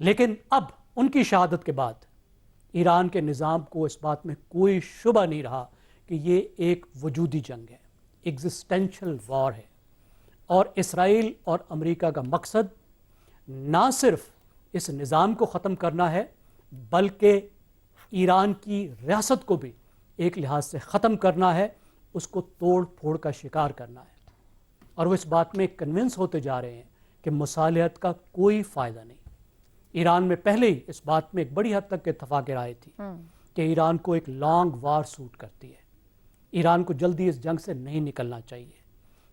لیکن اب ان کی شہادت کے بعد ایران کے نظام کو اس بات میں کوئی شبہ نہیں رہا کہ یہ ایک وجودی جنگ ہے، ایگزسٹینشل وار ہے، اور اسرائیل اور امریکہ کا مقصد نہ صرف اس نظام کو ختم کرنا ہے بلکہ ایران کی ریاست کو بھی ایک لحاظ سے ختم کرنا ہے، اس کو توڑ پھوڑ کا شکار کرنا ہے، اور وہ اس بات میں کنونس ہوتے جا رہے ہیں کہ مصالحت کا کوئی فائدہ نہیں۔ ایران میں پہلے ہی اس بات میں ایک بڑی حد تک اتفاق رائے تھی کہ ایران کو ایک لانگ وار سوٹ کرتی ہے، ایران کو جلدی اس جنگ سے نہیں نکلنا چاہیے،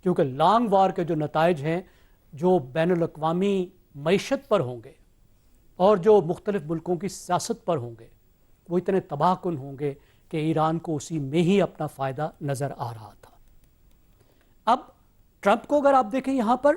کیونکہ لانگ وار کے جو نتائج ہیں جو بین الاقوامی معیشت پر ہوں گے اور جو مختلف ملکوں کی سیاست پر ہوں گے وہ اتنے تباہ کن ہوں گے کہ ایران کو اسی میں ہی اپنا فائدہ نظر آ رہا تھا۔ اب ٹرمپ کو اگر آپ دیکھیں یہاں پر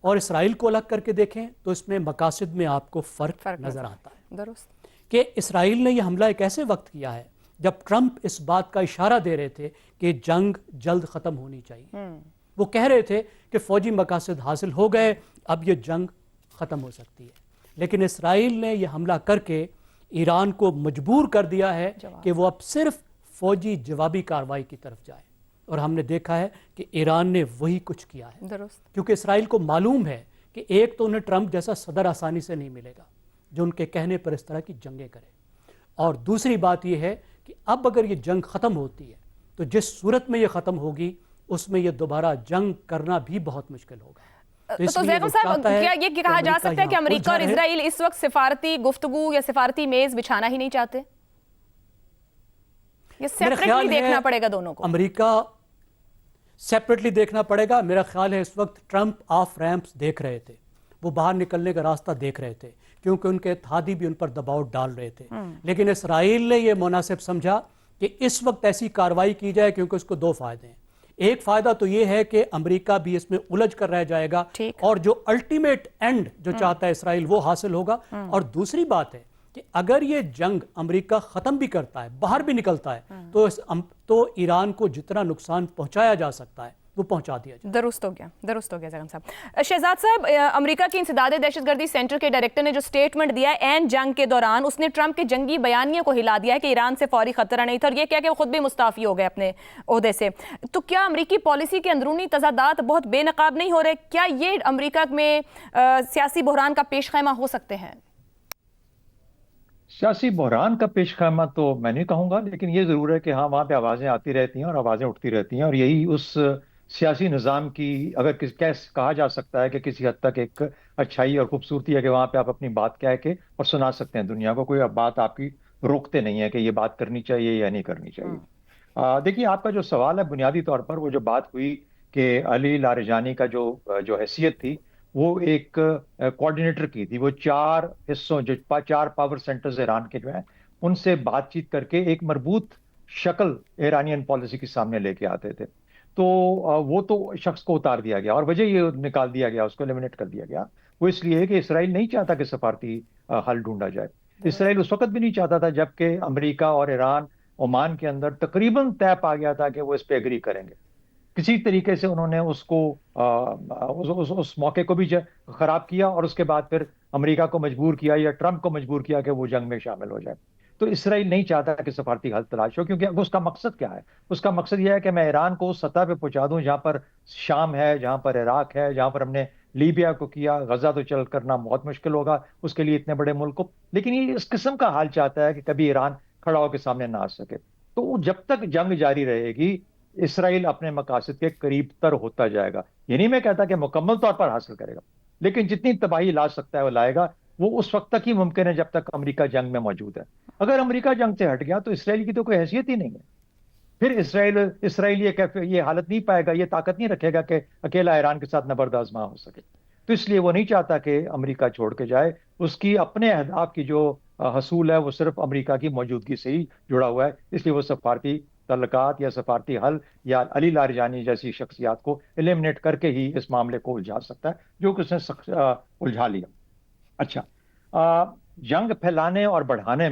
اور اسرائیل کو الگ کر کے دیکھیں تو اس میں مقاصد میں آپ کو فرق نظر آتا ہے۔ درست کہ اسرائیل نے یہ حملہ ایک ایسے وقت کیا ہے جب ٹرمپ اس بات کا اشارہ دے رہے تھے کہ جنگ جلد ختم ہونی چاہیے، وہ کہہ رہے تھے کہ فوجی مقاصد حاصل ہو گئے، اب یہ جنگ ختم ہو سکتی ہے، لیکن اسرائیل نے یہ حملہ کر کے ایران کو مجبور کر دیا ہے کہ وہ اب صرف فوجی جوابی کارروائی کی طرف جائے، اور ہم نے دیکھا ہے کہ ایران نے وہی کچھ کیا ہے۔ درست کیونکہ اسرائیل کو معلوم ہے کہ ایک تو انہیں ٹرمپ جیسا صدر آسانی سے نہیں ملے گا جو ان کے کہنے پر اس طرح کی جنگیں کرے، اور دوسری بات یہ ہے کہ اب اگر یہ جنگ ختم ہوتی ہے تو جس صورت میں یہ ختم ہوگی اس میں یہ دوبارہ جنگ کرنا بھی بہت مشکل ہوگا۔ تو زیغم صاحب کیا یہ کہا جا سکتا ہے کہ امریکہ اور اسرائیل اس وقت سفارتی گفتگو یا سفارتی میز بچھانا ہی نہیں چاہتے؟ یہ سیپریٹلی دیکھنا پڑے گا دونوں کو؟ امریکہ سیپریٹلی دیکھنا پڑے گا۔ میرا خیال ہے اس وقت ٹرمپ آف ریمپس دیکھ رہے تھے، وہ باہر نکلنے کا راستہ دیکھ رہے تھے کیونکہ ان کے اتحادی بھی ان پر دباؤ ڈال رہے تھے، لیکن اسرائیل نے یہ مناسب سمجھا کہ اس وقت ایسی کارروائی کی جائے کیونکہ اس کو دو فائدے ہیں۔ ایک فائدہ تو یہ ہے کہ امریکہ بھی اس میں الجھ کر رہ جائے گا اور جو الٹیمیٹ اینڈ جو چاہتا ہے اسرائیل وہ حاصل ہوگا، اور دوسری بات ہے کہ اگر یہ جنگ امریکہ ختم بھی کرتا ہے، باہر بھی نکلتا ہے، تو ایران کو جتنا نقصان پہنچایا جا سکتا ہے وہ پہنچا دیا جائے۔ درست ہو گیا زیغم صاحب۔ شہزاد صاحب، امریکہ کے انسداد دہشت گردی سینٹر کے ڈائریکٹر نے جو سٹیٹمنٹ دیا ہے این جنگ کے دوران، اس نے ٹرمپ کے جنگی بیانیے کو ہلا دیا ہے کہ ایران سے فوری خطرہ نہیں تھا، اور یہ کہہ کہ وہ خود بھی مستعفی ہو گئے اپنے عہدے سے۔ تو کیا امریکی پالیسی کے اندرونی تضادات بہت بے نقاب نہیں ہو رہے؟ کیا یہ امریکہ میں سیاسی بحران کا پیش خیمہ ہو سکتے ہیں؟ سیاسی بحران کا پیش خیمہ تو میں نہیں کہوں گا، لیکن یہ ضرور ہے کہ ہاں وہاں پہ آوازیں آتی رہتی ہیں اور آوازیں اٹھتی رہتی ہیں، اور یہی اس سیاسی نظام کی اگر کہا جا سکتا ہے کہ کسی حد تک ایک اچھائی اور خوبصورتی ہے کہ وہاں پہ آپ اپنی بات کہہ کے اور سنا سکتے ہیں دنیا کو، کوئی بات آپ کی روکتے نہیں ہے کہ یہ بات کرنی چاہیے یا نہیں کرنی چاہیے۔ دیکھیے، آپ کا جو سوال ہے بنیادی طور پر وہ جو بات ہوئی کہ علی لاریجانی کا جو حیثیت تھی وہ ایک کوارڈینیٹر کی تھی، وہ 4 حصوں جو 4 پاور سینٹرز ایران کے جو ہیں ان سے بات چیت کر کے ایک مربوط شکل ایرانین پالیسی کے سامنے لے کے آتے تھے، تو وہ تو شخص کو اتار دیا گیا، اور وجہ یہ نکال دیا گیا، اس کو ایلیمنیٹ کر دیا گیا، وہ اس لیے کہ اسرائیل نہیں چاہتا کہ سفارتی حل ڈھونڈا جائے۔ اسرائیل اس وقت بھی نہیں چاہتا تھا جبکہ امریکہ اور ایران عمان کے اندر تقریباً طے پا گیا تھا کہ وہ اس پہ ایگری کریں گے۔ کسی طریقے سے انہوں نے اس موقع کو بھی خراب کیا، اور اس کے بعد پھر امریکہ کو مجبور کیا یا ٹرمپ کو مجبور کیا کہ وہ جنگ میں شامل ہو جائے۔ تو اسرائیل نہیں چاہتا کہ سفارتی حل تلاش ہو، کیونکہ اس کا مقصد کیا ہے؟ اس کا مقصد یہ ہے کہ میں ایران کو اس سطح پہ پہنچا دوں جہاں پر شام ہے، جہاں پر عراق ہے، جہاں پر ہم نے لیبیا کو کیا، غزہ تو چل کرنا بہت مشکل ہوگا اس کے لیے اتنے بڑے ملک کو، لیکن یہ اس قسم کا حال چاہتا ہے کہ کبھی ایران کھڑا ہو کے سامنے نہ آ سکے۔ تو جب تک جنگ جاری رہے گی اسرائیل اپنے مقاصد کے قریب تر ہوتا جائے گا۔ یہ نہیں میں کہتا کہ مکمل طور پر حاصل کرے گا، لیکن جتنی تباہی لا سکتا ہے وہ لائے گا۔ وہ اس وقت تک ہی ممکن ہے جب تک امریکہ جنگ میں موجود ہے۔ اگر امریکہ جنگ سے ہٹ گیا تو اسرائیل کی تو کوئی حیثیت ہی نہیں ہے، پھر اسرائیل یہ حالت نہیں پائے گا، یہ طاقت نہیں رکھے گا کہ اکیلا ایران کے ساتھ نبرد آزما ہو سکے۔ تو اس لیے وہ نہیں چاہتا کہ امریکہ چھوڑ کے جائے، اس کی اپنے اہداف کی جو حصول ہے وہ صرف امریکہ کی موجودگی سے ہی جڑا ہوا ہے، اس لیے وہ سفارتی تعلقات یا سفارتی حل یا علی لاریجانی جیسی شخصیات کو ایلیمنیٹ کر کے ہی اس معاملے کو الجھا سکتا ہے، جو کہ اس نے الجھا لیا۔ اچھا، جنگ پھیلانے اور بڑھانے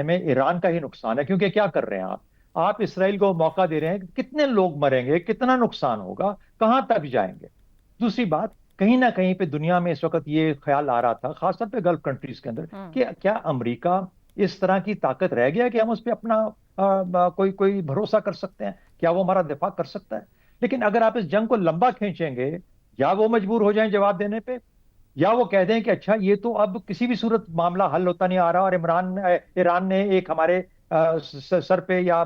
میں ایران کا ہی نقصان ہے، کیونکہ کیا کر رہے ہیں آپ اسرائیل کو موقع دے رہے ہیں کہ کتنے لوگ مریں گے، کتنا نقصان ہوگا، کہاں تک جائیں گے۔ دوسری بات، کہیں نہ کہیں پہ دنیا میں اس وقت یہ خیال آ رہا تھا، خاص طور پہ گلف کنٹریز کے اندر، کہ کیا امریکہ اس طرح کی طاقت رہ گیا کہ ہم اس پہ اپنا کوئی بھروسہ کر سکتے ہیں؟ کیا وہ ہمارا دفاع کر سکتا ہے؟ لیکن اگر آپ اس جنگ کو لمبا کھینچیں گے، یا وہ مجبور ہو جائیں جواب دینے پہ، یا وہ کہہ دیں کہ اچھا یہ تو اب کسی بھی صورت معاملہ حل ہوتا نہیں آ رہا، اور ایران نے ایک ہمارے سر پہ یا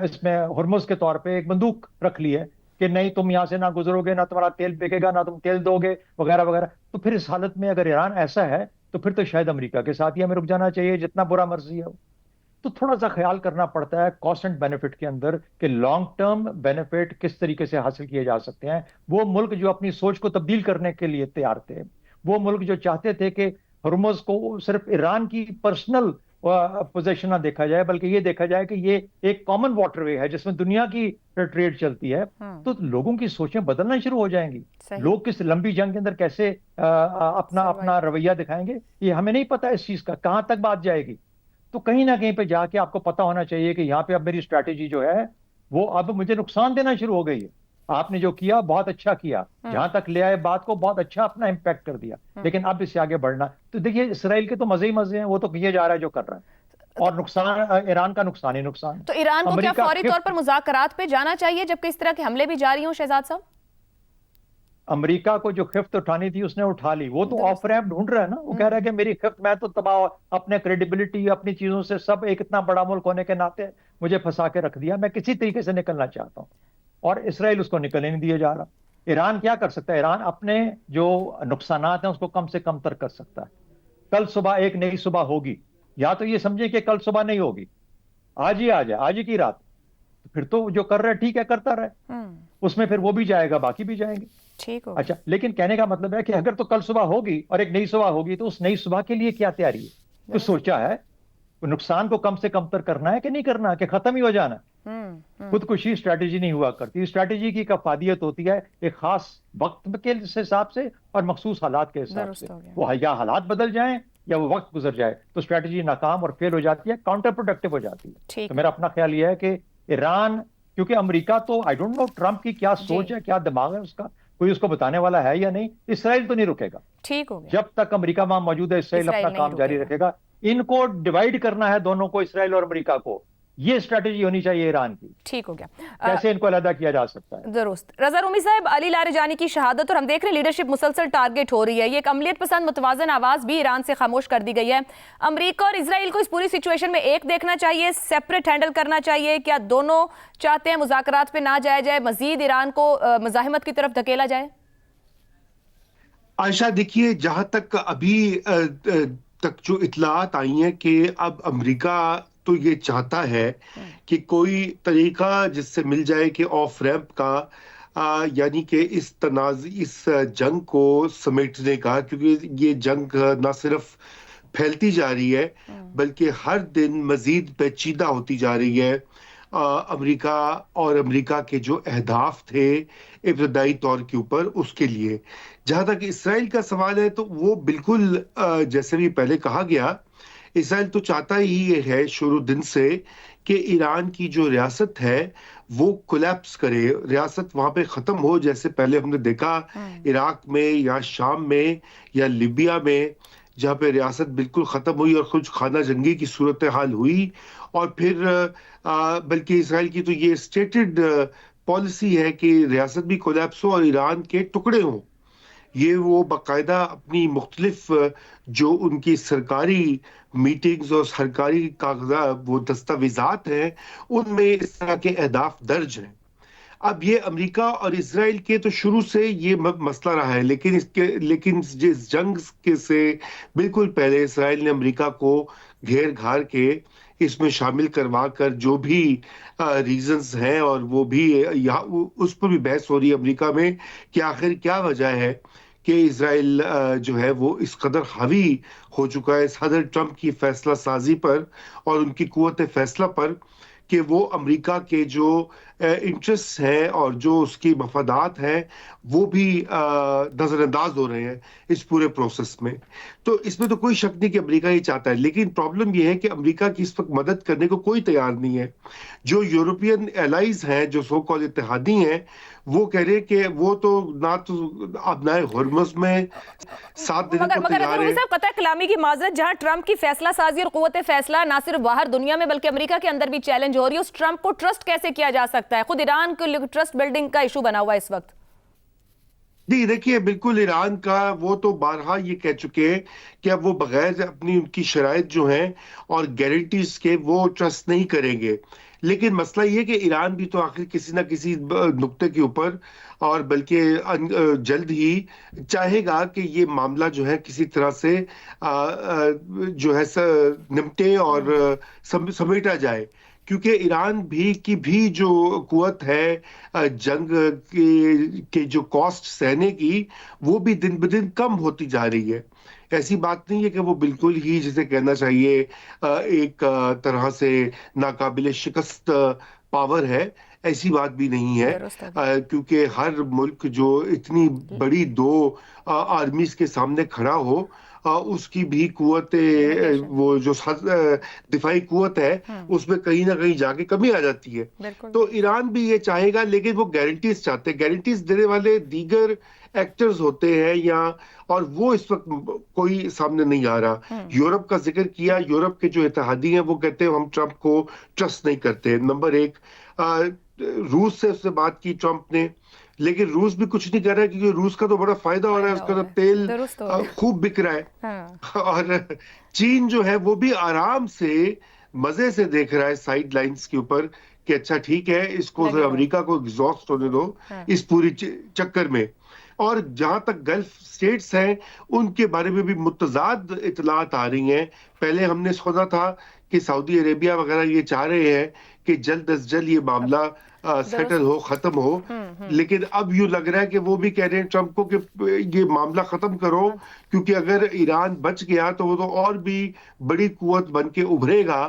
اس میں ہرمز کے طور پہ ایک بندوق رکھ لی ہے کہ نہیں تم یہاں سے نہ گزرو گے، نہ تمہارا تیل بکے گا، نہ تم تیل دو گے، وغیرہ وغیرہ. تو پھر اس حالت میں اگر ایران ایسا ہے تو پھر تو شاید امریکہ کے ساتھ ہی ہمیں رک جانا چاہیے، جتنا برا مرضی ہے. تو تھوڑا سا خیال کرنا پڑتا ہے کاسٹ اینڈ بینیفٹ کے اندر کہ لانگ ٹرم بینیفٹ کس طریقے سے حاصل کیے جا سکتے ہیں. وہ ملک جو اپنی سوچ کو تبدیل کرنے کے لیے تیار تھے، وہ ملک جو چاہتے تھے کہ ہرمز کو صرف ایران کی پرسنل پوزیشن نہ دیکھا جائے، بلکہ یہ دیکھا جائے کہ یہ ایک کامن واٹر وے ہے جس میں دنیا کی ٹریڈ چلتی ہے، تو لوگوں کی سوچیں بدلنا شروع ہو جائیں گی. لوگ کس لمبی جنگ کے اندر کیسے اپنا رویہ دکھائیں گے، یہ ہمیں نہیں پتا اس چیز کا کہاں تک بات جائے گی. تو کہیں نہ کہیں پہ جا کے آپ کو پتا ہونا چاہیے کہ یہاں پہ اب میری اسٹریٹجی جو ہے وہ اب مجھے نقصان دینا شروع ہو گئی ہے. آپ نے جو کیا بہت اچھا کیا، جہاں تک لے آئے بات کو بہت اچھا اپنا امپیکٹ کر دیا، لیکن اب اس سے آگے بڑھنا. تو دیکھیے اسرائیل کے تو مزے ہی مزے ہیں، وہ تو کیے جا رہا ہے جو کر رہا ہے، اور نقصان ایران کا نقصان ہی نقصان. تو ایران کو کیا فوری طور پر مذاکرات پہ جانا چاہیے جبکہ اس طرح کے حملے بھی جاری ہوں شہزاد صاحب؟ امریکہ کو جو خفت اٹھانی تھی اس نے اٹھا لی، وہ تو آف ریمپ ڈھونڈ رہا ہے نا. وہ کہہ رہا ہے کہ میری خفت، میں تو تباہ اپنے کریڈیبلٹی اپنی چیزوں سے سب، ایک اتنا بڑا ملک ہونے کے ناطے مجھے پھنسا کے رکھ دیا، میں کسی طریقے سے نکلنا چاہتا ہوں. اور اسرائیل اس کو نکلنے نہیں دیا جا رہا. ایران کیا کر سکتا ہے؟ ایران اپنے جو نقصانات ہیں اس کو کم سے کم تر کر سکتا ہے. کل صبح ایک نئی صبح ہوگی، یا تو یہ سمجھے کہ کل صبح نہیں ہوگی، آج ہی آ جائے، آج ہی کی رات، پھر تو جو کر رہے ٹھیک ہے کرتا رہے، اس میں پھر وہ بھی جائے گا، باقی بھی جائیں گے. ٹھیک ہو. اچھا، لیکن کہنے کا مطلب ہے کہ اگر تو کل صبح ہوگی اور ایک نئی صبح ہوگی تو اس نئی صبح کے لیے کیا تیاری ہے؟ کچھ سوچا ہے؟ نقصان کو کم سے کم تر کرنا ہے کہ نہیں کرنا، کہ ختم ہی ہو جانا؟ خودکشی اسٹریٹجی نہیں ہوا کرتی. اسٹریٹجی کی افادیت ہوتی ہے ایک خاص وقت کے حساب سے اور مخصوص حالات کے حساب سے. وہ یا حالات بدل جائیں یا وہ وقت گزر جائے تو اسٹریٹجی ناکام اور فیل ہو جاتی ہے، کاؤنٹر پروڈکٹیو ہو جاتی ہے. تو میرا اپنا خیال یہ ہے کہ ایران، کیونکہ امریکہ تو آئی ڈونٹ نو ٹرمپ کی کیا سوچ ہے، کیا دماغ ہے اس کا، کوئی اس کو بتانے والا ہے یا نہیں. اسرائیل تو نہیں رکے گا. ٹھیک ہو گیا. جب تک امریکہ وہاں موجود ہے اسرائیل اپنا کام جاری رکھے گا. ان کو ڈیوائیڈ کرنا ہے دونوں کو، اسرائیل اور امریکہ کو، یہ اسٹریٹجی ہونی چاہیے ایران کی. ٹھیک ہو گیا. کیسے ان کو علیحدہ کیا جا سکتا ہے؟ درست. رضا رومی صاحب، علی لاریجانی کی شہادت اور ہم دیکھ رہے ہیں لیڈرشپ مسلسل ٹارگٹ ہو رہی ہے، یہ ایک عملیت پسند متوازن آواز بھی ایران سے خاموش کر دی گئی ہے. امریکہ اور اسرائیل کو اس پوری سچویشن میں ایک دیکھنا چاہیے، سیپریٹ ہینڈل کرنا چاہیے؟ کیا دونوں چاہتے ہیں مذاکرات پہ نہ جایا جائے، مزید ایران کو مزاحمت کی طرف دھکیلا جائے؟ عائشہ دیکھیے، جہاں تک ابھی تک جو اطلاعات آئی ہیں کہ اب امریکہ تو یہ چاہتا ہے کہ کوئی طریقہ جس سے مل جائے کہ آف ریمپ کا، یعنی کہ اس جنگ کو سمیٹنے کا، کیونکہ یہ جنگ نہ صرف پھیلتی جا رہی ہے بلکہ ہر دن مزید پیچیدہ ہوتی جا رہی ہے. امریکہ اور امریکہ کے جو اہداف تھے ابتدائی طور کے اوپر، اس کے لیے جہاں تک اسرائیل کا سوال ہے تو وہ بالکل جیسے بھی پہلے کہا گیا، اسرائیل تو چاہتا ہی یہ ہے شروع دن سے کہ ایران کی جو ریاست ہے وہ کولیپس کرے، ریاست وہاں پہ ختم ہو، جیسے پہلے ہم نے دیکھا عراق میں یا شام میں یا لیبیا میں، جہاں پہ ریاست بالکل ختم ہوئی اور کچھ خانہ جنگی کی صورتحال ہوئی. اور پھر بلکہ اسرائیل کی تو یہ اسٹیٹڈ پالیسی ہے کہ ریاست بھی کولیپس ہو اور ایران کے ٹکڑے ہوں. یہ وہ باقاعدہ اپنی مختلف جو ان کی سرکاری میٹنگز اور سرکاری کاغذات، وہ دستاویزات ہیں، ان میں اس طرح کے اہداف درج ہیں. اب یہ امریکہ اور اسرائیل کے تو شروع سے یہ مسئلہ رہا ہے، لیکن جس جنگ کے سے بالکل پہلے اسرائیل نے امریکہ کو گھیر گھار کے اس میں شامل کروا کر جو بھی ریزنز ہیں، اور وہ بھی اس پر بھی بحث ہو رہی ہے امریکہ میں کہ آخر کیا وجہ ہے کہ اسرائیل جو ہے وہ اس قدر حاوی ہو چکا ہے صدر ٹرمپ کی فیصلہ سازی پر اور ان کی قوت فیصلہ پر، کہ وہ امریکہ کے جو انٹرسٹ ہیں اور جو اس کی مفادات ہیں وہ بھی نظر انداز ہو رہے ہیں اس پورے پروسیس میں. تو اس میں تو کوئی شک نہیں کہ امریکہ یہ چاہتا ہے، لیکن پرابلم یہ ہے کہ امریکہ کی اس وقت مدد کرنے کو کوئی تیار نہیں ہے. جو یورپین الائز ہیں، جو سو کال اتحادی ہیں، وہ کہہ رہے کہ وہ تو نہ تو ابنائے ہرمز میں ساتھ دینے کو مگر تیار ہے. قطع کلامی کی معذرت، جہاں ٹرمپ کی فیصلہ سازی اور قوت فیصلہ نہ صرف باہر دنیا میں بلکہ امریکہ کے اندر بھی چیلنج ہو رہی ہے، اس ٹرمپ کو ٹرسٹ کیسے کیا جا سکتا ہے؟ خود ایران کے لیے ٹرسٹ بلڈنگ کا ایشو بنا ہوا ہے اس وقت. نہیں دیکھیے، بالکل ایران کا وہ تو بارہا یہ کہہ چکے ہیں کہ اب وہ بغیر اپنی ان کی شرائط جو ہیں اور گارنٹیز کے وہ ٹرسٹ نہیں کریں گے. لیکن مسئلہ یہ کہ ایران بھی تو آخر کسی نہ کسی نقطے کے اوپر اور بلکہ جلد ہی چاہے گا کہ یہ معاملہ جو ہے کسی طرح سے جو ہے نمٹے اور سمیٹا جائے، کیونکہ ایران بھی جو قوت ہے جنگ کے جو کاسٹ سہنے کی، وہ بھی دن بدن کم ہوتی جا رہی ہے. ایسی بات نہیں ہے کہ وہ بالکل ہی جسے کہنا چاہیے ایک طرح سے ناقابل شکست پاور ہے، ایسی بات بھی نہیں ہے. کیونکہ ہر ملک جو اتنی بڑی دو آرمیز کے سامنے کھڑا ہو، اس کی بھی قوت، وہ جو دفاعی قوت ہے، اس میں کہیں نہ کہیں جا کے کمی آ جاتی ہے. تو ایران بھی یہ چاہے گا، لیکن وہ گارنٹیز چاہتے ہیں. گارنٹیز دینے والے دیگر ایکٹرز ہوتے ہیں اور وہ اس وقت کوئی سامنے نہیں آ رہا. یورپ کا ذکر کیا، یورپ کے جو اتحادی ہیں وہ کہتے ہیں ہم ٹرمپ کو ٹرسٹ نہیں کرتے. نمبر ایک، روس سے اس نے بات کی ٹرمپ نے، لیکن روس بھی کچھ نہیں کر رہا ہے کیونکہ روس کا تو بڑا فائدہ ہو رہا ہے، اس کا تو تیل خوب بک رہا ہے. اور چین جو ہے وہ بھی آرام سے مزے سے دیکھ رہا ہے سائیڈ لائنز کے اوپر کہ اچھا ٹھیک ہے، اس کو امریکہ کو ایگزاسٹ ہونے دو اس پوری چکر میں. اور جہاں تک گلف سٹیٹس ہیں ان کے بارے میں بھی متضاد اطلاعات آ رہی ہیں. پہلے ہم نے سنا تھا کہ سعودی عربیہ وغیرہ یہ چاہ رہے ہیں کہ جلد از جلد یہ معاملہ سیٹل ہو، ختم ہو، لیکن اب یوں لگ رہا ہے کہ وہ بھی کہہ رہے ہیں ٹرمپ کو کہ یہ معاملہ ختم کرو، کیونکہ اگر ایران بچ گیا تو وہ تو اور بھی بڑی قوت بن کے ابھرے گا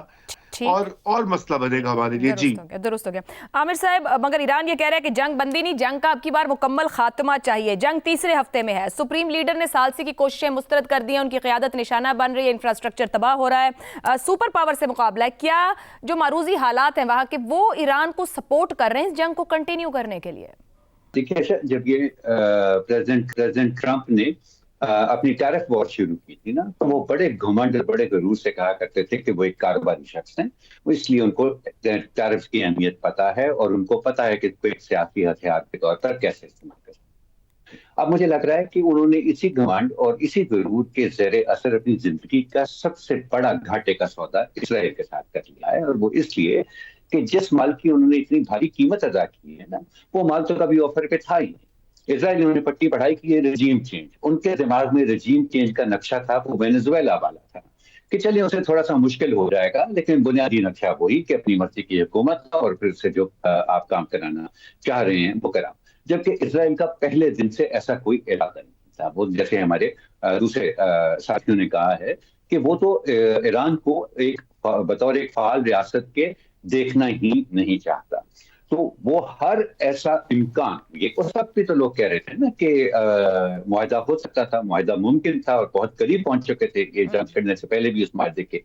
اور مسئلہ بنے گا ہمارے لیے. جی درست ہو گیا. عامر صاحب، مگر ایران یہ کہہ رہا ہے کہ جنگ بندی نہیں، جنگ کا اب کی بار مکمل خاتمہ چاہیے. جنگ تیسرے ہفتے میں ہے. سپریم لیڈر نے ثالثی کی کوششیں مسترد کر دی ہیں، ان کی قیادت نشانہ بن رہی ہے، انفراسٹرکچر تباہ ہو رہا ہے، سپر پاور سے مقابلہ ہے. کیا جو معروضی حالات ہیں وہاں کے، وہ ایران کو سپورٹ کر رہے ہیں اس جنگ کو کنٹینیو کرنے کے لیے؟ دیکھیے، جب یہ پریزیڈنٹ ٹرمپ نے اپنی ٹیرف وار شروع کی تھی نا، تو وہ بڑے گھمنڈ، بڑے غرور سے کہا کرتے تھے کہ وہ ایک کاروباری شخص ہیں، وہ اس لیے ان کو ٹیرف کی اہمیت پتہ ہے اور ان کو پتہ ہے کہ اس کو ایک سیاسی ہتھیار کے طور پر کیسے استعمال کریں. اب مجھے لگ رہا ہے کہ انہوں نے اسی گھمنڈ اور اسی غرور کے زیر اثر اپنی زندگی کا سب سے بڑا گھاٹے کا سودا اسرائیل کے ساتھ کر لیا ہے. اور وہ اس لیے کہ جس مال کی انہوں نے اتنی بھاری قیمت ادا کی ہے نا، وہ مال تو کبھی آفر پہ تھا ہی نہیں. اسرائیل انہوں نے پٹی پڑھائی کی ہے رجیم چینج. ان کے دماغ میں رجیم چینج کا نقشہ تھا وہ وینزویلا والا تھا کہ چلیے اسے تھوڑا سا مشکل ہو جائے گا، لیکن بنیادی نقشہ وہی کہ اپنی مرضی کی حکومت اور پھر سے جو آپ کام کرانا چاہ رہے ہیں وہ کرا. جبکہ اسرائیل کا پہلے دن سے ایسا کوئی ارادہ نہیں تھا. وہ جیسے ہمارے دوسرے ساتھیوں نے کہا ہے کہ وہ تو ایران کو ایک بطور ایک فعال ریاست کے دیکھنا ہی نہیں چاہتا. تو وہ ہر ایسا امکان، یہ اس وقت بھی تو لوگ کہہ رہے تھے نا کہ معاہدہ ہو سکتا تھا، معاہدہ ممکن تھا اور بہت قریب پہنچ چکے تھے یہ جنگ چھڑنے سے پہلے بھی اس معاہدے کے،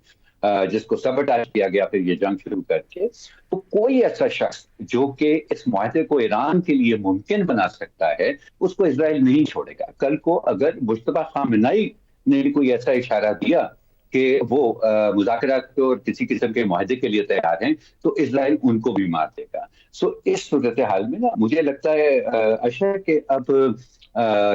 جس کو سبٹاج کیا گیا پھر یہ جنگ شروع کر کے. تو کوئی ایسا شخص جو کہ اس معاہدے کو ایران کے لیے ممکن بنا سکتا ہے اس کو اسرائیل نہیں چھوڑے گا. کل کو اگر مجتبی خامنئی نے کوئی ایسا اشارہ دیا کہ وہ مذاکرات اور کسی قسم کے معاہدے کے لیے تیار ہیں تو اسرائیل ان کو بھی مار دے گا. سو اس صورتحال میں نا مجھے لگتا ہے اشر کہ اب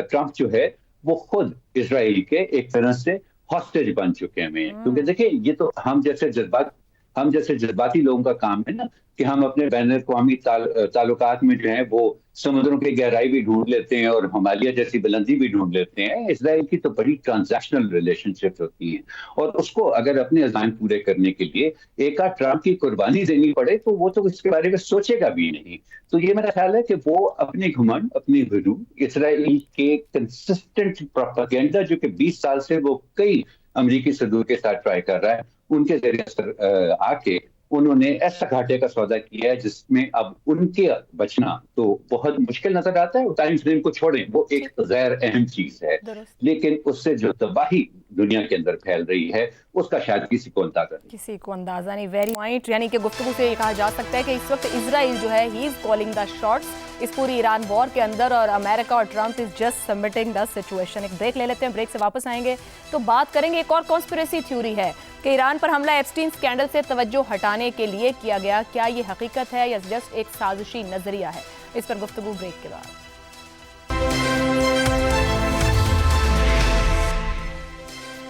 ٹرمپ جو ہے وہ خود اسرائیل کے ایک طرح سے ہاسٹیج بن چکے ہیں. کیونکہ دیکھیں یہ تو ہم جیسے جذباتی لوگوں کا کام ہے نا کہ ہم اپنے بین الاقوامی تعلقات میں جو ہیں وہ سمندروں کی گہرائی بھی ڈھونڈ لیتے ہیں اور ہمالیہ جیسی بلندی بھی ڈھونڈ لیتے ہیں. اسرائیل کی تو بڑی ٹرانزیکشنل ریلیشن شپ ہوتی ہیں اور اس کو اگر اپنے عزائم پورے کرنے کے لیے ایک آدھ ٹرمپ کی قربانی دینی پڑے تو وہ تو اس کے بارے میں سوچے گا بھی نہیں. تو یہ میرا خیال ہے کہ وہ اپنی گھمنڈ، اپنی غرور، اسرائیل کے کنسسٹنٹ پروپیگنڈا جو کہ 20 سال سے وہ کئی امریکی صدور کے ساتھ ٹرائی کر رہا ہے، ان کے ذریعے آ کے انہوں نے ایسا گھاٹے کا سودا کیا ہے جس میں اب ان کے بچنا تو بہت مشکل نظر آتا ہے. وہ ٹائم فریم کو چھوڑیں, وہ ایک غیر اہم چیز ہے, لیکن اس سے جو تباہی دنیا کے اندر پھیل رہی ہے اس کا شاید کسی کو اندازہ نہیں. کسی کو اندازہ نہیں. Very point. یعنی کہ گفتگو سے یہ کہا جا سکتا ہے کہ اس وقت اسرائیل جو ہے ہی از کالنگ دا شاٹس اس پوری ایران وار کے اندر, اور امریکہ اور Trump is just submitting the situation. ایک بریک لے لیتے ہیں, بریک سے واپس آئیں گے تو بات کریں گے. ایک اور کانسپریسی تھیوری ہے کہ ایران پر حملہ ایپسٹین اسکینڈل سے توجہ ہٹانے کے لیے کیا گیا. کیا یہ حقیقت ہے یا جسٹ ایک سازشی نظریہ ہے؟ اس پر گفتگو بریک کے بعد.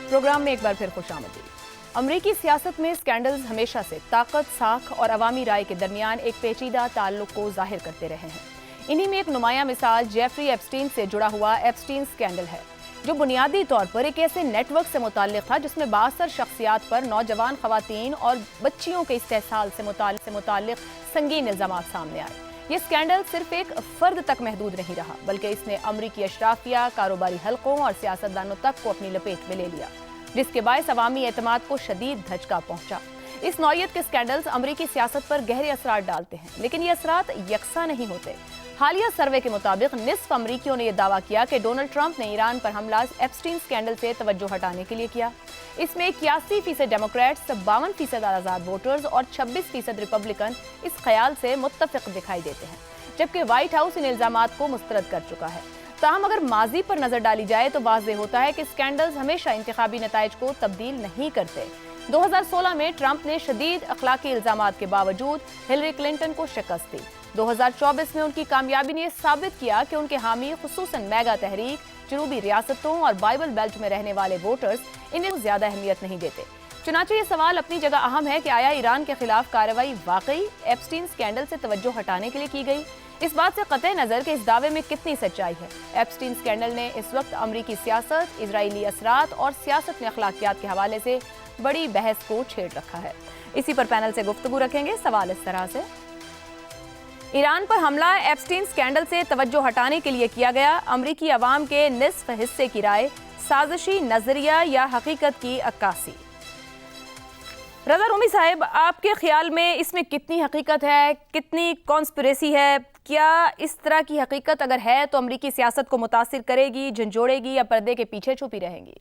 پروگرام میں ایک بار پھر خوش آمدید. امریکی سیاست میں اسکینڈلز ہمیشہ سے طاقت، ساکھ اور عوامی رائے کے درمیان ایک پیچیدہ تعلق کو ظاہر کرتے رہے ہیں. انہی میں ایک نمایاں مثال جیفری ایپسٹین سے جڑا ہوا ایپسٹین اسکینڈل ہے، جو بنیادی طور پر ایک ایسے نیٹ ورک سے متعلق تھا جس میں بااثر شخصیات پر نوجوان خواتین اور بچیوں کے استحصال سے متعلق سنگین الزامات سامنے آئے. یہ اسکینڈل صرف ایک فرد تک محدود نہیں رہا، بلکہ اس نے امریکی اشرافیہ، کاروباری حلقوں اور سیاستدانوں تک کو اپنی لپیٹ میں لے لیا، جس کے باعث عوامی اعتماد کو شدید دھچکا پہنچا. اس نوعیت کے اسکینڈلز امریکی سیاست پر گہرے اثرات ڈالتے ہیں، لیکن یہ اثرات یکساں نہیں ہوتے. حالیہ سروے کے مطابق نصف امریکیوں نے یہ دعویٰ کیا کہ ڈونلڈ ٹرمپ نے ایران پر حملہ ایپسٹین اسکینڈل سے توجہ ہٹانے کے لیے کیا. اس میں 81% ڈیموکریٹس، 52% آزاد ووٹرز اور 26% ریپبلکن اس خیال سے متفق دکھائی دیتے ہیں، جبکہ وائٹ ہاؤس ان الزامات کو مسترد کر چکا ہے. تاہم اگر ماضی پر نظر ڈالی جائے تو واضح ہوتا ہے کہ اسکینڈلز ہمیشہ انتخابی نتائج کو تبدیل نہیں کرتے. 2016 میں ٹرمپ نے شدید اخلاقی الزامات کے باوجود ہلری کلنٹن کو شکست دی. 2024 میں ان کی کامیابی نے یہ ثابت کیا کہ ان کے حامی، خصوصاً میگا تحریک، جنوبی ریاستوں اور بائبل بیلٹ میں رہنے والے ووٹرز انہیں زیادہ اہمیت نہیں دیتے. چنانچہ یہ سوال اپنی جگہ اہم ہے کہ آیا ایران کے خلاف کارروائی واقعی ایپسٹین اسکینڈل سے توجہ ہٹانے کے لیے کی گئی؟ اس بات سے قطع نظر کہ اس دعوے میں کتنی سچائی ہے. ایپسٹین اسکینڈل نے اس وقت امریکی سیاست، اسرائیلی اثرات اور سیاست میں اخلاقیات کے حوالے سے بڑی بحث کو چھیڑ رکھا ہے. اسی پر پینل سے گفتگو رکھیں گے. سوال اس طرح سے: ایران پر حملہ ایپسٹین اسکینڈل سے توجہ ہٹانے کے لیے کیا گیا. امریکی عوام کے نصف حصے کی رائے سازشی نظریہ یا حقیقت کی عکاسی. رضا رومی صاحب، آپ کے خیال میں اس میں کتنی حقیقت ہے، کتنی کانسپریسی ہے؟ کیا اس طرح کی حقیقت اگر ہے تو امریکی سیاست کو متاثر کرے گی، جھنجھوڑے گی، یا پردے کے پیچھے چھپی رہیں گی؟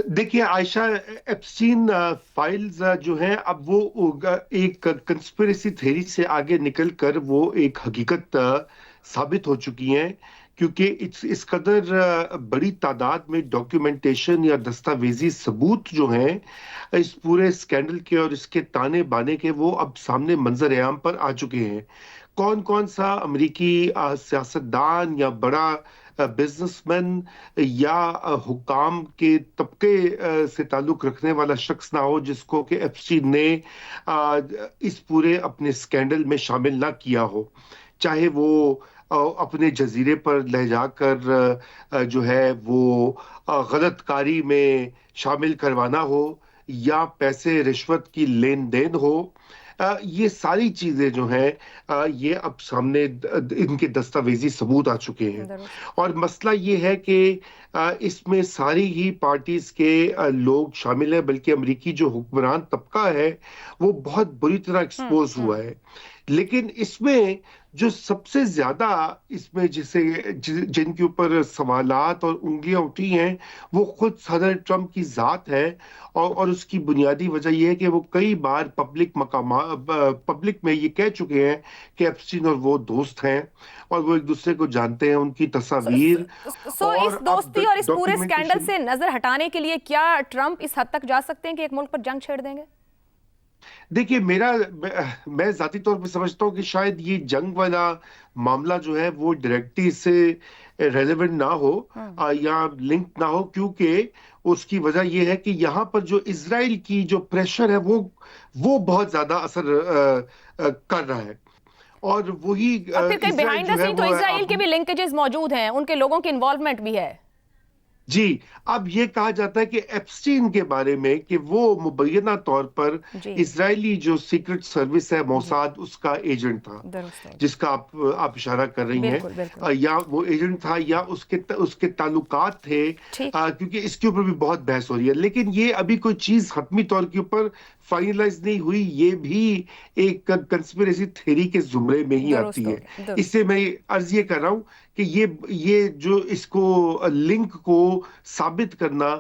دیکھیے عائشہ، ایپسٹین فائلز جو ہیں اب وہ ایک کنسپریسی تھیری سے آگے نکل کر وہ ایک حقیقت ثابت ہو چکی ہیں، کیونکہ اس قدر بڑی تعداد میں ڈاکیومنٹیشن یا دستاویزی ثبوت جو ہیں اس پورے اسکینڈل کے اور اس کے تانے بانے کے، وہ اب سامنے منظر عام پر آ چکے ہیں. کون سا امریکی سیاستدان یا بڑا بزنس مین یا حکام کے طبقے سے تعلق رکھنے والا شخص نہ ہو جس کو کہ ایپسٹین نے اس پورے اپنے اسکینڈل میں شامل نہ کیا ہو، چاہے وہ اپنے جزیرے پر لے جا کر جو ہے وہ غلط کاری میں شامل کروانا ہو یا پیسے رشوت کی لین دین ہو. یہ ساری چیزیں جو ہیں یہ اب سامنے ان کے دستاویزی ثبوت آ چکے ہیں. اور مسئلہ یہ ہے کہ اس میں ساری ہی پارٹیز کے لوگ شامل ہیں، بلکہ امریکی جو حکمران طبقہ ہے وہ بہت بری طرح ایکسپوز ہوا ہے. لیکن اس میں جو سب سے زیادہ اس میں جن کے اوپر سوالات اور انگلیاں اٹھی ہیں وہ خود صدر ٹرمپ کی ذات ہے، اور اس کی بنیادی وجہ یہ ہے کہ وہ کئی بار پبلک میں یہ کہہ چکے ہیں کہ ایپسٹین اور وہ دوست ہیں اور وہ ایک دوسرے کو جانتے ہیں. ان کی تصاویر اس دوستی اور اس پورے اسکینڈل سے نظر ہٹانے کے لیے کیا ٹرمپ اس حد تک جا سکتے ہیں کہ ایک ملک پر جنگ چھیڑ دیں گے؟ دیکھیے، میں ذاتی طور پہ سمجھتا ہوں کہ شاید یہ جنگ والا معاملہ جو ہے وہ ڈائریکٹلی سے ریلیونٹ نہ ہو یا لنک نہ ہو، کیونکہ اس کی وجہ یہ ہے کہ یہاں پر جو اسرائیل کی جو پریشر ہے وہ بہت زیادہ اثر کر رہا ہے. اور وہی بیہائنڈ دا سین تو اسرائیل کے بھی لنکیجز موجود ہیں، ان کے لوگوں کی انوالومنٹ بھی ہے. جی اب یہ کہا جاتا ہے کہ ایپسٹین کے بارے میں کہ وہ مبینہ طور پر اسرائیلی جو سیکرٹ سروس ہے موساد اس کا ایجنٹ تھا، جس کا آپ اشارہ کر رہی ہیں، یا وہ ایجنٹ تھا یا اس کے تعلقات تھے، کیونکہ اس کے اوپر بھی بہت بحث ہو رہی ہے، لیکن یہ ابھی کوئی چیز حتمی طور کے اوپر فائنلائز نہیں ہوئی، یہ بھی ایک کنسپیریسی تھیوری کے زمرے میں ہی آتی ہے۔ اس سے میں عرض یہ کر رہا ہوں کہ یہ جو اس کو لنک کو ثابت کرنا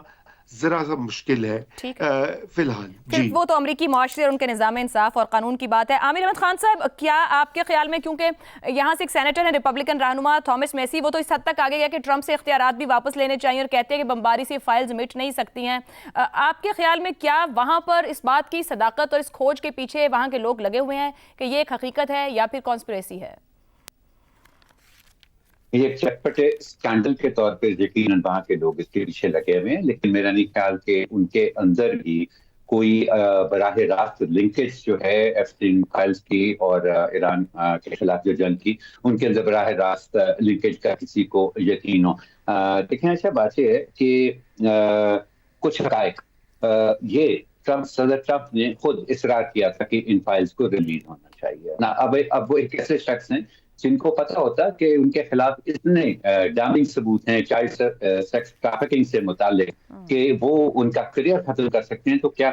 ذرا سا مشکل ہے فی الحال۔ جی وہ تو امریکی معاشرے اور ان کے نظام انصاف اور قانون کی بات ہے۔ عامر احمد خان صاحب، کیا آپ کے خیال میں، کیونکہ یہاں سے ایک سینیٹر ہے ریپبلکن رہنما تھامس میسی، وہ تو اس حد تک آگے گیا کہ ٹرمپ سے اختیارات بھی واپس لینے چاہیے اور کہتے ہیں کہ بمباری سے فائلز مٹ نہیں سکتی ہیں، آپ کے خیال میں کیا وہاں پر اس بات کی صداقت اور اس کھوج کے پیچھے وہاں کے لوگ لگے ہوئے ہیں کہ یہ ایک حقیقت ہے یا پھر کانسپریسی ہے؟ یہ ایک چٹپٹے اسکینڈل کے طور پہ یقیناً وہاں کے لوگ اس کے پیچھے لگے ہوئے ہیں، لیکن میرا نہیں خیال کہ ان کے اندر بھی کوئی براہ راست لنکیج جو ہے ایپسٹین فائلز کی اور ایران کے خلاف جو جنگ کی، ان کے اندر براہ راست لنکیج کا کسی کو یقین ہو۔ دیکھیں اچھا بات یہ ہے کہ کچھ حقائق، یہ صدر ٹرمپ نے خود اصرار کیا تھا کہ ان فائلز کو ریلیز ہونا چاہیے نا۔ اب وہ ایک ایسے شخص ہیں جن کو پتا ہوتا کہ ان کے خلاف اتنے ڈیمنگ ثبوت ہیں چائلڈ سیکس ٹریفکنگ سے متعلق کہ وہ ان کا کریئر ختم کر سکتے ہیں، تو کیا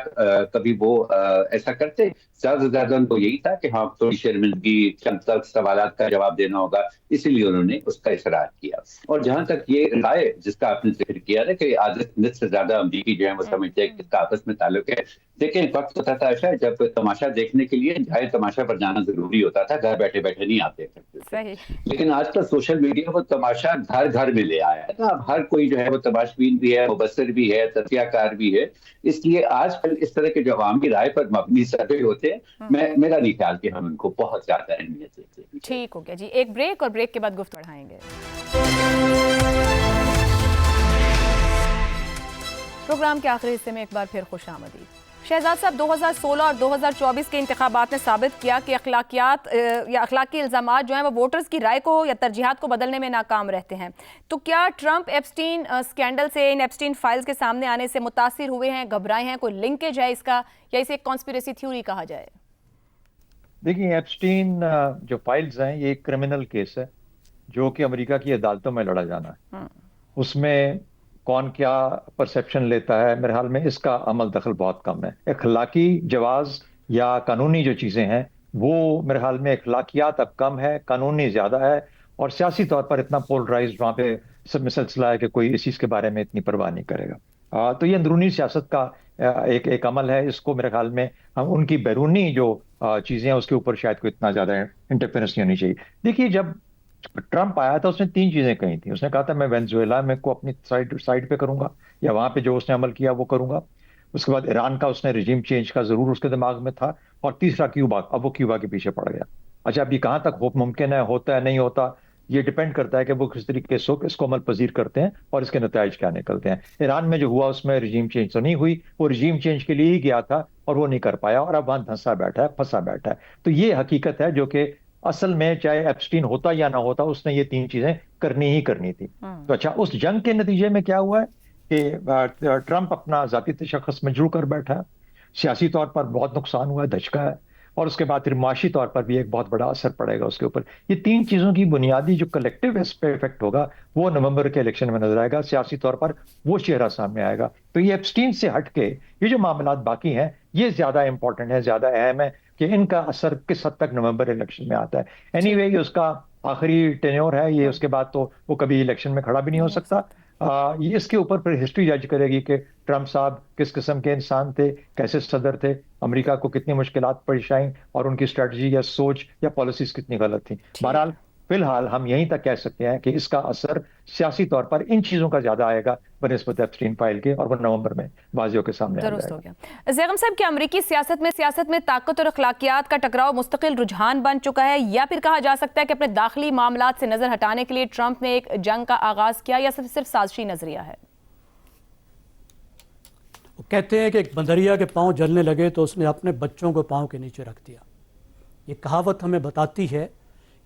کبھی وہ ایسا کرتے؟ زیادہ سے زیادہ ان کو یہی تھا کہ ہاں تھوڑی شرمندگی، چند تلخ سوالات کا جواب دینا ہوگا، اسی لیے انہوں نے اس کا اصرار کیا۔ اور جہاں تک یہ رائے جس کا آپ نے ذکر کیا ہے کہ آدھے نصف سے زیادہ امریکی جو ہے وہ سمجھتے ہیں کہ اس کا آپس میں تعلق ہے، دیکھیں وقت ہوتا تھا ایسا جب تماشا دیکھنے کے لیے جائے تماشا پر جانا ضروری ہوتا تھا، گھر بیٹھے بیٹھے نہیں آتے تھے، لیکن آج کل سوشل میڈیا وہ تماشا گھر گھر میں لے آیا ہے نا۔ اب ہر کوئی جو ہے وہ تماشبین بھی ہے، مبصر بھی ہے، تجزیہ کار بھی ہے، اس لیے آج کل اس طرح کے جو عوامی رائے پر مبنی سروے ہوتے ہیں، میرا نہیں خیال کہ ہم ان کو بہت زیادہ اہمیت دیتے ہیں۔ ٹھیک ہو گیا جی، ایک بریک اور بریک کے بعد گفتگو بڑھائیں گے۔ پروگرام کے آخری حصے میں ایک بار پھر خوش آمدید۔ شہزاد صاحب، 2016 اور 2024 کے انتخابات نے ثابت کیا کہ اخلاقیات یا اخلاقی الزامات جو ہیں وہ ووٹرز کی رائے کو یا ترجیحات کو بدلنے میں ناکام رہتے ہیں، تو کیا ٹرمپ ایپسٹین اسکینڈل سے، ان ایپسٹین فائلز کے سامنے آنے سے متاثر ہوئے ہیں، گھبرائے ہیں، کوئی لنکیج ہے اس کا، یا اسے ایک کانسپیریسی تھیوری کہا جائے؟ دیکھیں، ایپسٹین جو فائلز ہیں یہ ایک کرمنل کیس ہے جو کہ امریکہ کی عدالتوں میں لڑا جانا ہے۔ اس میں کون کیا پرسیپشن لیتا ہے، میرے حال میں اس کا عمل دخل بہت کم ہے۔ اخلاقی جواز یا قانونی جو چیزیں ہیں وہ میرے حال میں اخلاقیات اب کم ہے، قانونی زیادہ ہے، اور سیاسی طور پر اتنا پولرائزڈ وہاں پہ سب سلسلہ ہے کہ کوئی اس چیز کے بارے میں اتنی پرواہ نہیں کرے گا۔ تو یہ اندرونی سیاست کا ایک عمل ہے، اس کو میرے خیال میں ہم ان کی بیرونی جو چیزیں ہیں اس کے اوپر شاید کوئی اتنا زیادہ انٹرفیرنس نہیں ہونی چاہیے۔ دیکھیے، جب ٹرمپ آیا تھا اس نے 3 چیزیں کہی تھیں۔ اس نے کہا تھا میں وینزویلا میں کو اپنی سائڈ پہ کروں گا، یا وہاں پہ جو اس نے عمل کیا وہ کروں گا۔ اس کے بعد ایران کا اس نے رجیم چینج کا ضرور اس کے دماغ میں تھا، اور تیسرا کیوبا، اب وہ کیوبا کے پیچھے پڑ گیا۔ اچھا، اب یہ کہاں تک ممکن ہے، ہوتا ہے نہیں ہوتا، یہ ڈیپینڈ کرتا ہے کہ وہ کس طریقے سے اس کو عمل پذیر کرتے ہیں اور اس کے نتائج کیا نکلتے ہیں۔ ایران میں جو ہوا اس میں رجیم چینج تو نہیں ہوئی، وہ رجیم چینج کے لیے ہی گیا تھا اور وہ نہیں کر پایا، اور اب وہاں پھنسا بیٹھا ہے۔ تو یہ حقیقت ہے جو کہ اصل میں چاہے ایپسٹین ہوتا یا نہ ہوتا، اس نے یہ 3 چیزیں کرنی ہی کرنی تھی۔ تو اچھا، اس جنگ کے نتیجے میں کیا ہوا ہے کہ ٹرمپ اپنا ذاتی تشخص مجروح کر بیٹھا ہے، سیاسی طور پر بہت نقصان ہوا ہے، دھچکا ہے، اور اس کے بعد پھر معاشی طور پر بھی ایک بہت بڑا اثر پڑے گا اس کے اوپر۔ یہ 3 چیزوں کی بنیادی جو کلیکٹیو افیکٹ ہوگا وہ نومبر کے الیکشن میں نظر آئے گا، سیاسی طور پر وہ چہرہ سامنے آئے گا۔ تو یہ ایپسٹین سے ہٹ کے یہ جو معاملات باقی ہیں یہ زیادہ امپورٹنٹ ہے، زیادہ اہم ہے کہ ان کا اثر کس حد تک نومبر الیکشن میں آتا ہے۔ اینی وے، یہ اس کا آخری ٹینیور ہے، یہ اس کے بعد تو وہ کبھی الیکشن میں کھڑا بھی نہیں ہو سکتا۔ یہ اس کے اوپر پھر ہسٹری جج کرے گی کہ ٹرمپ صاحب کس قسم کے انسان تھے، کیسے صدر تھے، امریکہ کو کتنی مشکلات پیش آئیں، اور ان کی اسٹریٹجی یا سوچ یا پالیسیز کتنی غلط تھیں۔ بہرحال فی الحال ہم یہیں تک کہہ سکتے ہیں کہ اس کا اثر سیاسی طور پر ان چیزوں کا زیادہ آئے گا بنسبت ایپسٹین فائل کے، اور وہ نومبر میں واضح کے سامنے آ جائے گا۔ درست ہو گیا۔ زیغم صاحب، کیا امریکی سیاست میں طاقت اور اخلاقیات کا ٹکراؤ مستقل رجحان بن چکا ہے، یا پھر کہا جا سکتا ہے کہ اپنے داخلی معاملات سے نظر ہٹانے کے لیے ٹرمپ نے ایک جنگ کا آغاز کیا، یا صرف سازشی نظریہ ہے؟ وہ کہتے ہیں کہ ایک بندریا کے پاؤں جلنے لگے تو اس نے اپنے بچوں کو پاؤں کے نیچے رکھ دیا۔ یہ کہاوت ہمیں بتاتی ہے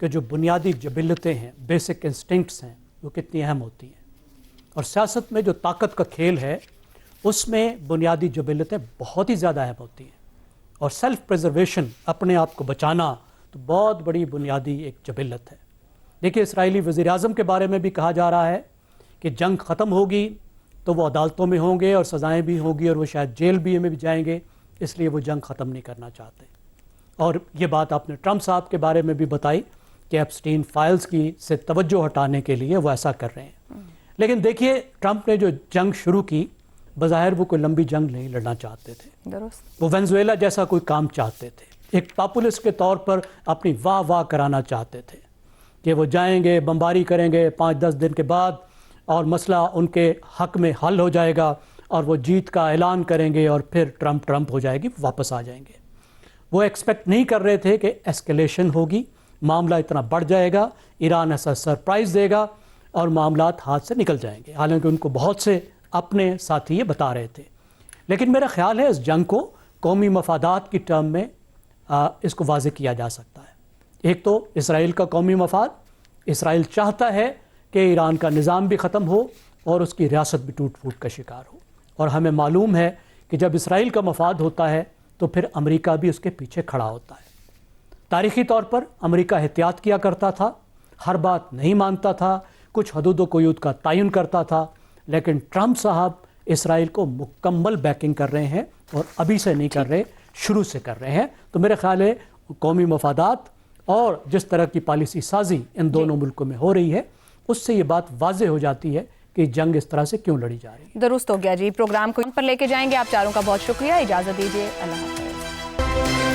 کہ جو بنیادی جبلتیں ہیں، بیسک انسٹنکٹس ہیں، وہ کتنی اہم ہوتی ہیں۔ اور سیاست میں جو طاقت کا کھیل ہے اس میں بنیادی جبلتیں بہت ہی زیادہ اہم ہوتی ہیں، اور سیلف پریزرویشن، اپنے آپ کو بچانا، تو بہت بڑی بنیادی ایک جبلت ہے۔ دیکھیے اسرائیلی وزیر اعظم کے بارے میں بھی کہا جا رہا ہے کہ جنگ ختم ہوگی تو وہ عدالتوں میں ہوں گے اور سزائیں بھی ہوں گی اور وہ شاید جیل بھی میں بھی جائیں گے، اس لیے وہ جنگ ختم نہیں کرنا چاہتے۔ اور یہ بات آپ نے ٹرمپ صاحب کے بارے میں بھی بتائی کہ ایپسٹین فائلز کی سے توجہ ہٹانے کے لیے وہ ایسا کر رہے ہیں۔ لیکن دیکھیے ٹرمپ نے جو جنگ شروع کی، بظاہر وہ کوئی لمبی جنگ نہیں لڑنا چاہتے تھے، درست، وہ وینزویلا جیسا کوئی کام چاہتے تھے، ایک پاپولسٹ کے طور پر اپنی واہ واہ کرانا چاہتے تھے کہ وہ جائیں گے، بمباری کریں گے 5-10 دن کے بعد اور مسئلہ ان کے حق میں حل ہو جائے گا اور وہ جیت کا اعلان کریں گے اور پھر ٹرمپ ہو جائے گی، واپس آ جائیں گے۔ وہ ایکسپیکٹ نہیں کر رہے تھے کہ ایسکیلیشن ہوگی، معاملہ اتنا بڑھ جائے گا، ایران ایسا سرپرائز دے گا اور معاملات ہاتھ سے نکل جائیں گے، حالانکہ ان کو بہت سے اپنے ساتھی یہ بتا رہے تھے۔ لیکن میرا خیال ہے اس جنگ کو قومی مفادات کی ٹرم میں اس کو واضح کیا جا سکتا ہے۔ ایک تو اسرائیل کا قومی مفاد، اسرائیل چاہتا ہے کہ ایران کا نظام بھی ختم ہو اور اس کی ریاست بھی ٹوٹ پھوٹ کا شکار ہو، اور ہمیں معلوم ہے کہ جب اسرائیل کا مفاد ہوتا ہے تو پھر امریکہ بھی اس کے پیچھے کھڑا ہوتا ہے۔ تاریخی طور پر امریکہ احتیاط کیا کرتا تھا، ہر بات نہیں مانتا تھا، کچھ حدود و قیود کا تعین کرتا تھا، لیکن ٹرمپ صاحب اسرائیل کو مکمل بیکنگ کر رہے ہیں اور ابھی سے نہیں کر رہے، شروع سے کر رہے ہیں۔ تو میرے خیال ہے قومی مفادات اور جس طرح کی پالیسی سازی ان دونوں ملکوں میں ہو رہی ہے، اس سے یہ بات واضح ہو جاتی ہے کہ جنگ اس طرح سے کیوں لڑی جا رہی ہے۔ درست ہو گیا جی، پروگرام کو ان پر لے کے جائیں گے۔ آپ چاروں کا بہت شکریہ، اجازت دیجیے، اللہ حافظ۔